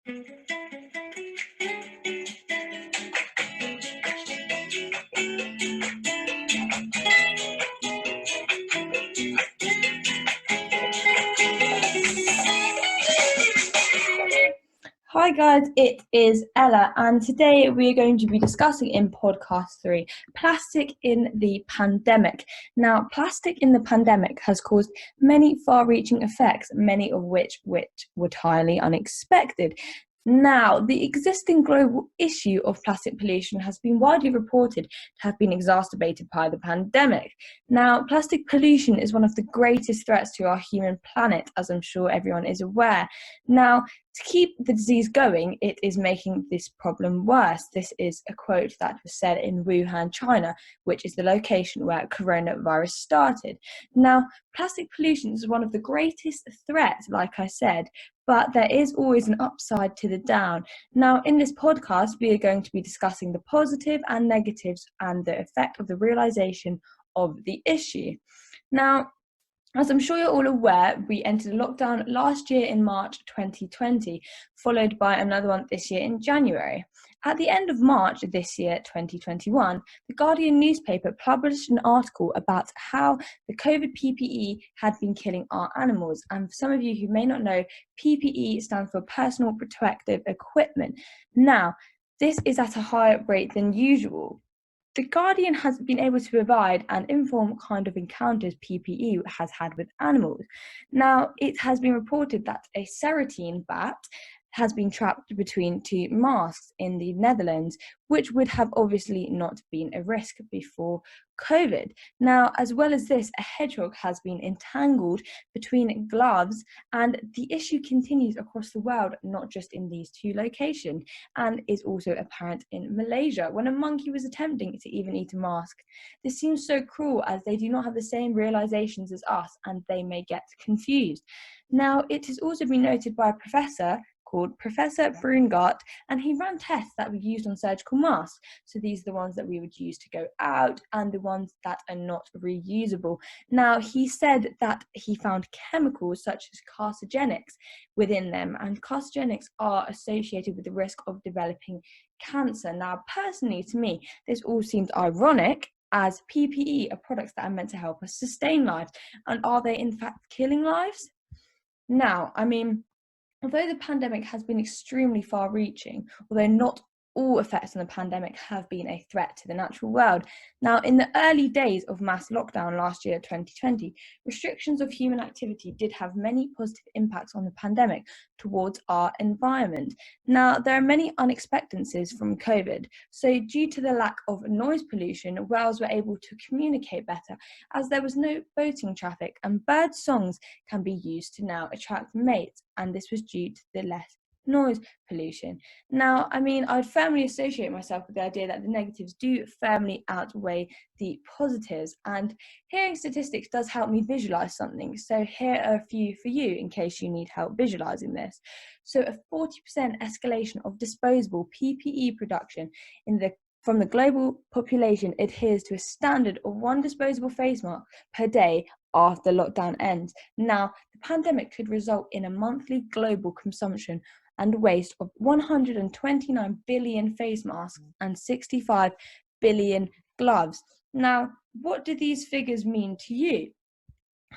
Hi guys, it is Ella, and today we are going to be discussing in podcast 3 plastic in the pandemic. Now, plastic in the pandemic has caused many far-reaching effects, many of which were entirely unexpected. Now, the existing global issue of plastic pollution has been widely reported to have been exacerbated by the pandemic. Now, plastic pollution is one of the greatest threats to our human planet, as I'm sure everyone is aware. Now, to keep the disease going, it is making this problem worse. This is a quote that was said in Wuhan, China, which is the location where coronavirus started. Now, plastic pollution is one of the greatest threats, like I said, but there is always an upside to the down. Now, in this podcast, we are going to be discussing the positive and negatives and the effect of the realization of the issue. Now, as I'm sure you're all aware, we entered a lockdown last year in March 2020, followed by another one this year in January. At the end of March this year, 2021, the Guardian newspaper published an article about how the COVID PPE had been killing our animals. And for some of you who may not know, PPE stands for Personal Protective Equipment. Now, this is at a higher rate than usual. The Guardian has been able to provide and inform what kind of encounters PPE has had with animals. Now, it has been reported that a serotine bat has been trapped between two masks in the Netherlands, which would have obviously not been a risk before COVID. Now, as well as this, a hedgehog has been entangled between gloves, and the issue continues across the world, not just in these two locations, and is also apparent in Malaysia, when a monkey was attempting to even eat a mask. This seems so cruel, as they do not have the same realizations as us, and they may get confused. Now, it has also been noted by a professor called Professor Brungart, and he ran tests that were used on surgical masks. So these are the ones that we would use to go out and the ones that are not reusable. Now, he said that he found chemicals such as carcinogenics within them, and carcinogenics are associated with the risk of developing cancer. Now, personally, to me, this all seems ironic, as PPE are products that are meant to help us sustain lives. And are they in fact killing lives? Now, although the pandemic has been extremely far-reaching, although not all effects on the pandemic have been a threat to the natural world. Now, in the early days of mass lockdown last year, 2020, restrictions of human activity did have many positive impacts on the pandemic towards our environment. Now, there are many unexpectancies from COVID. So due to the lack of noise pollution, whales were able to communicate better, as there was no boating traffic, and bird songs can be used to now attract mates, and this was due to the less noise pollution. Now, I'd firmly associate myself with the idea that the negatives do firmly outweigh the positives, and hearing statistics does help me visualize something. So here are a few for you in case you need help visualizing this. So a 40% escalation of disposable PPE production from the global population adheres to a standard of one disposable face mask per day after lockdown ends. Now, the pandemic could result in a monthly global consumption and waste of 129 billion face masks and 65 billion gloves. Now, what do these figures mean to you?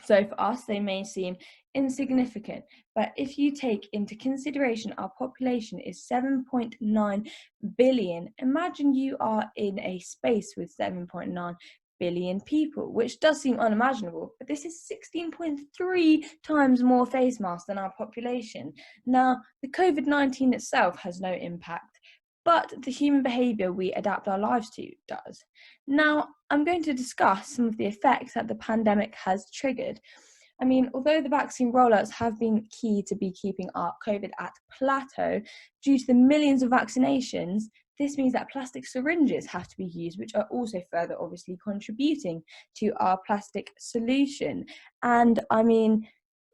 So for us, they may seem insignificant, but if you take into consideration our population is 7.9 billion, imagine you are in a space with 7.9 billion people, which does seem unimaginable, but this is 16.3 times more face masks than our population. Now, the COVID-19 itself has no impact, but the human behaviour we adapt our lives to does. Now, I'm going to discuss some of the effects that the pandemic has triggered. Although the vaccine rollouts have been key to be keeping our COVID at plateau, due to the millions of vaccinations, this means that plastic syringes have to be used, which are also further obviously contributing to our plastic solution. And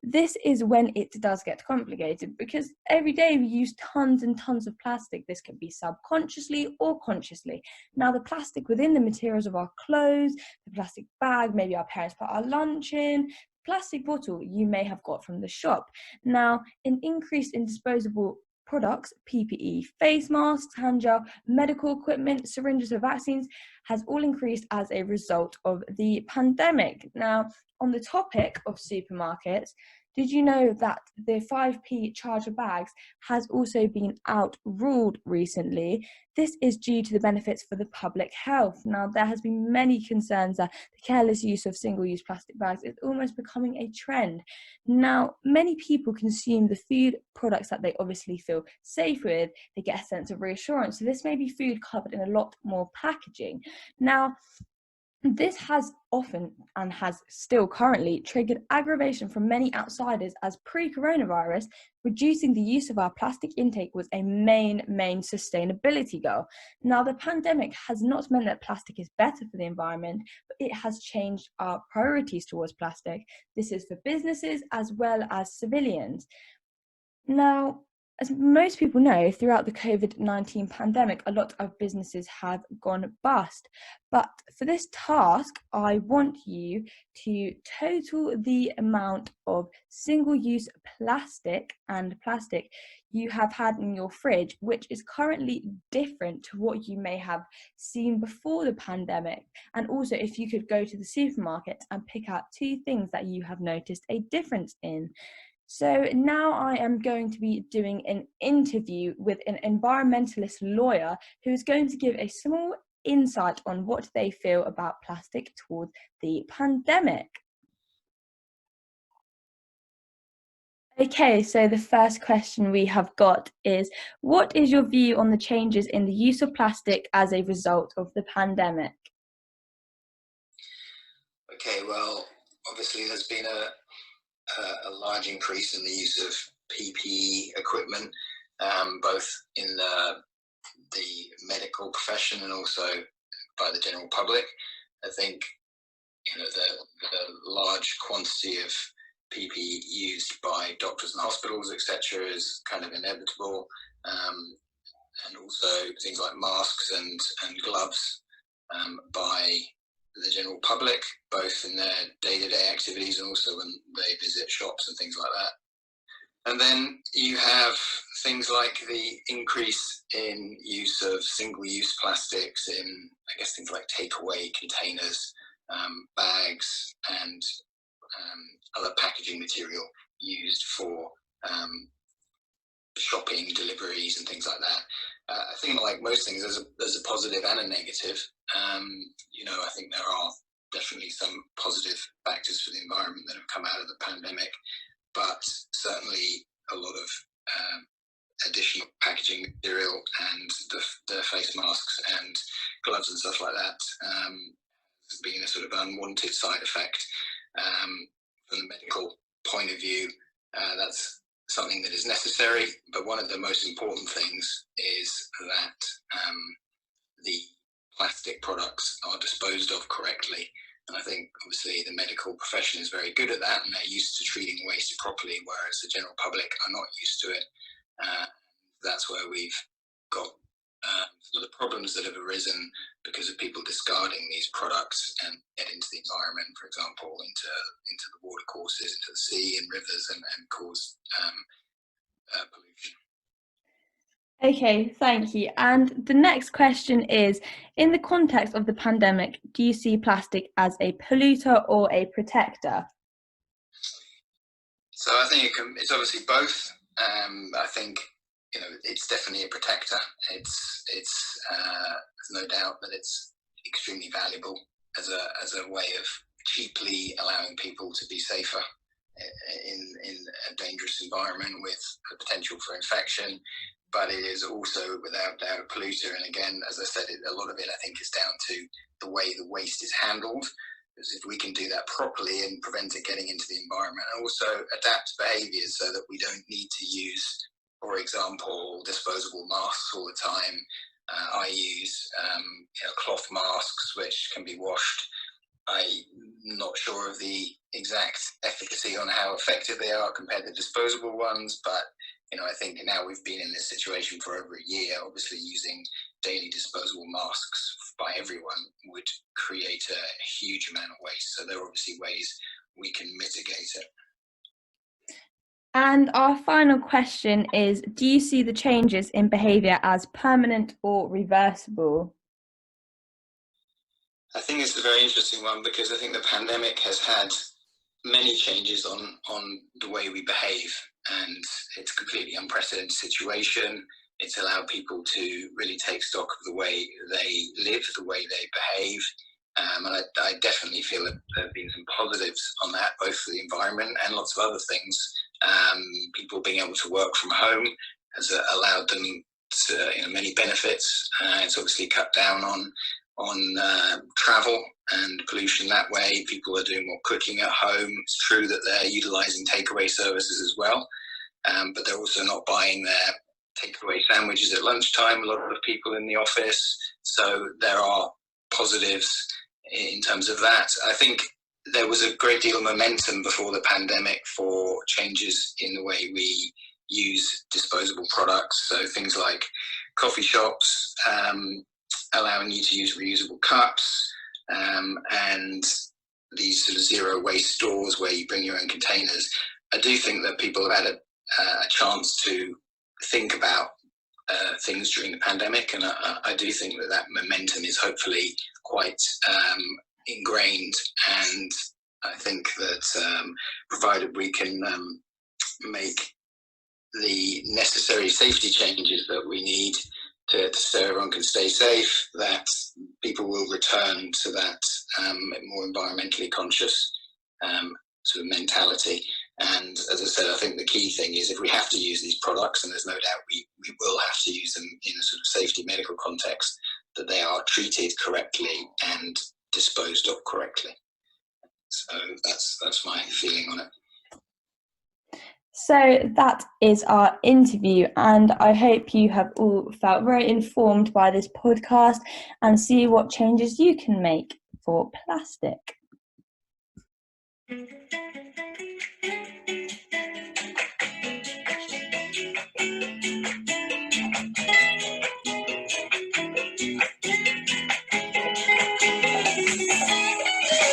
this is when it does get complicated, because every day we use tons and tons of plastic. This can be subconsciously or consciously. Now, the plastic within the materials of our clothes, the plastic bag, maybe our parents put our lunch in, plastic bottle you may have got from the shop. Now, an increase in disposable products, PPE, face masks, hand gel, medical equipment, syringes for vaccines, has all increased as a result of the pandemic. Now, on the topic of supermarkets, did you know that the 5p charger bags has also been outruled recently? This is due to the benefits for the public health. Now, there has been many concerns that the careless use of single-use plastic bags is almost becoming a trend. Now, many people consume the food products that they obviously feel safe with. They get a sense of reassurance. So this may be food covered in a lot more packaging. Now, this has often and has still currently triggered aggravation from many outsiders, as pre-coronavirus, reducing the use of our plastic intake was a main sustainability goal. Now, the pandemic has not meant that plastic is better for the environment, but it has changed our priorities towards plastic. This is for businesses as well as civilians. Now, as most people know, throughout the COVID-19 pandemic, a lot of businesses have gone bust. But for this task, I want you to total the amount of single-use plastic you have had in your fridge, which is currently different to what you may have seen before the pandemic. And also, if you could go to the supermarket and pick out 2 things that you have noticed a difference in. So now I am going to be doing an interview with an environmentalist lawyer who is going to give a small insight on what they feel about plastic towards the pandemic. Okay, so the first question we have got is, what is your view on the changes in the use of plastic as a result of the pandemic? Okay, well, obviously there's been a large increase in the use of PPE equipment, both in the medical profession and also by the general public. I think the large quantity of PPE used by doctors and hospitals, etc., is kind of inevitable, and also things like masks and gloves by the general public, both in their day-to-day activities and also when they visit shops and things like that. And then you have things like the increase in use of single-use plastics in, I guess, things like takeaway containers, bags, and other packaging material used for shopping, deliveries, and things like that. I think, like most things, there's a positive and a negative. I think there are definitely some positive factors for the environment that have come out of the pandemic, but certainly a lot of additional packaging material and the face masks and gloves and stuff like that being a sort of unwanted side effect. From the medical point of view, that's something that is necessary, but one of the most important things is that the plastic products are disposed of correctly. And I think obviously the medical profession is very good at that, and they're used to treating waste properly, whereas the general public are not used to it. That's where we've got some of the problems that have arisen because of people discarding these products and get into the environment, for example, into the water courses, into the sea and rivers, and cause pollution. Okay, thank you. And the next question is, in the context of the pandemic, do you see plastic as a polluter or a protector? So I think it's obviously both. I think it's definitely a protector. It's there's no doubt that it's extremely valuable as a way of cheaply allowing people to be safer in a dangerous environment with the potential for infection. But it is also, without doubt, a polluter. And again, as I said, a lot of it, I think, is down to the way the waste is handled. Because if we can do that properly and prevent it getting into the environment, and also adapt behaviours so that we don't need to use, for example, disposable masks all the time. I use cloth masks which can be washed. I'm not sure of the exact efficacy on how effective they are compared to disposable ones, but I think now we've been in this situation for over a year. Obviously, using daily disposable masks by everyone would create a huge amount of waste. So there are obviously ways we can mitigate it. And our final question is, do you see the changes in behaviour as permanent or reversible? I think it's a very interesting one, because I think the pandemic has had many changes on the way we behave, and it's a completely unprecedented situation. It's allowed people to really take stock of the way they live, the way they behave. And I definitely feel that there have been some positives on that, both for the environment and lots of other things. People being able to work from home has allowed them to, many benefits. It's obviously cut down on travel and pollution that way. People are doing more cooking at home. It's true that they're utilising takeaway services as well, but they're also not buying their takeaway sandwiches at lunchtime, a lot of people in the office. So there are positives in terms of that. I think there was a great deal of momentum before the pandemic for changes in the way we use disposable products. So things like coffee shops allowing you to use reusable cups, and these sort of zero waste stores where you bring your own containers. I do think that people have had a chance to think about things during the pandemic, and I do think that momentum is hopefully quite ingrained, and I think that provided we can make the necessary safety changes that we need so everyone can stay safe, that people will return to that more environmentally conscious sort of mentality. And as I said, I think the key thing is, if we have to use these products, and there's no doubt we will have to use them in a sort of safety medical context, that they are treated correctly and disposed of correctly. So that's my feeling on it. So that is our interview, and I hope you have all felt very informed by this podcast and see what changes you can make for plastic.